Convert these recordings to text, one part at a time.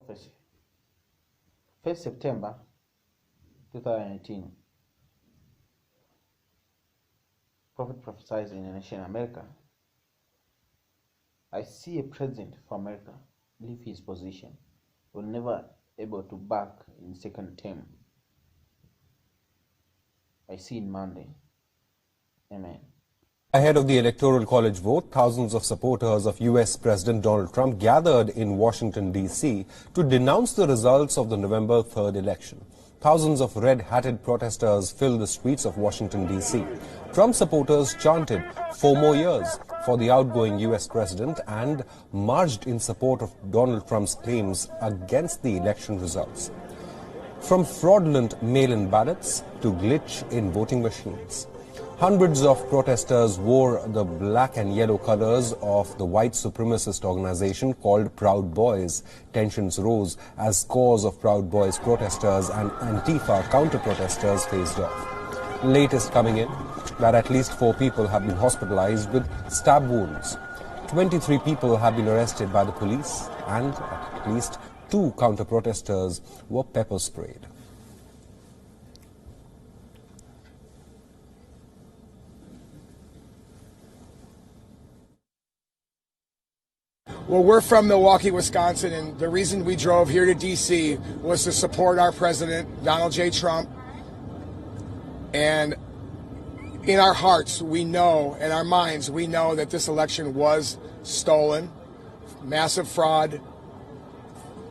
1st September 2018, Prophet prophesies in a nation America. I see a president for America leave his position, will never able to back in second term. I see it Monday. Amen. Ahead of the Electoral College vote, thousands of supporters of U.S. President Donald Trump gathered in Washington, D.C. to denounce the results of the November 3rd election. Thousands of red-hatted protesters filled the streets of Washington, D.C. Trump supporters chanted 4 more years for the outgoing U.S. president and marched in support of Donald Trump's claims against the election results. From fraudulent mail-in ballots to glitch in voting machines. Hundreds of protesters wore the black and yellow colors of the white supremacist organization called Proud Boys. Tensions rose as scores of Proud Boys protesters and Antifa counter-protesters faced off. Latest coming in that at least 4 people have been hospitalized with stab wounds. 23 people have been arrested by the police and at least 2 counter-protesters were pepper sprayed. Well, we're from Milwaukee, Wisconsin, and the reason we drove here to D.C. was to support our president, Donald J. Trump. And in our hearts, we know, in our minds, we know that this election was stolen, massive fraud,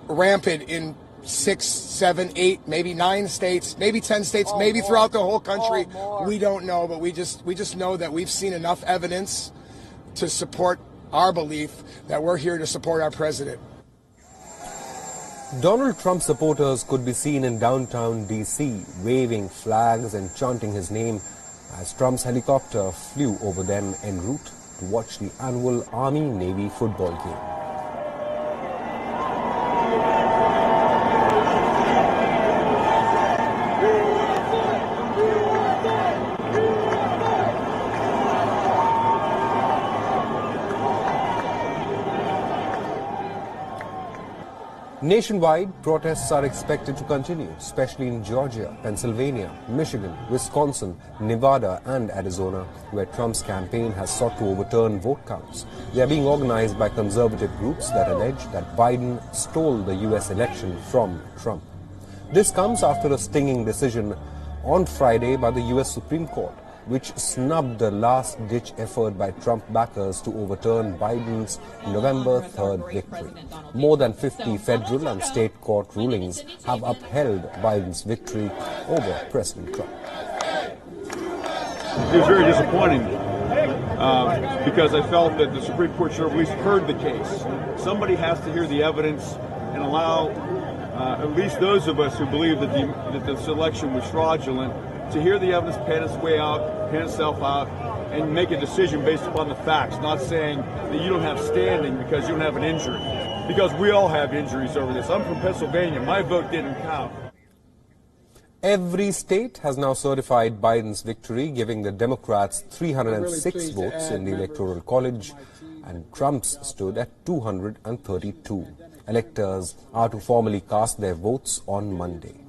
rampant in 6, 7, 8, maybe 9 states, maybe 10 states, maybe throughout the whole country. We don't know, but we just know that we've seen enough evidence to support our belief that we're here to support our president. Donald Trump supporters could be seen in downtown D.C. waving flags and chanting his name as Trump's helicopter flew over them en route to watch the annual Army-Navy football game. Nationwide, protests are expected to continue, especially in Georgia, Pennsylvania, Michigan, Wisconsin, Nevada and Arizona, where Trump's campaign has sought to overturn vote counts. They are being organized by conservative groups that allege that Biden stole the U.S. election from Trump. This comes after a stinging decision on Friday by the U.S. Supreme Court, which snubbed the last-ditch effort by Trump backers to overturn Biden's November 3rd victory. More than 50 federal and state court rulings have upheld Biden's victory over President Trump. It was very disappointing because I felt that the Supreme Court should have at least heard the case. Somebody has to hear the evidence and allow at least those of us who believe that this election was fraudulent to hear the evidence pan itself out, and make a decision based upon the facts, not saying that you don't have standing because you don't have an injury. Because we all have injuries over this. I'm from Pennsylvania. My vote didn't count. Every state has now certified Biden's victory, giving the Democrats 306 votes in the Electoral College, and Trump's stood at 232. Electors are to formally cast their votes on Monday.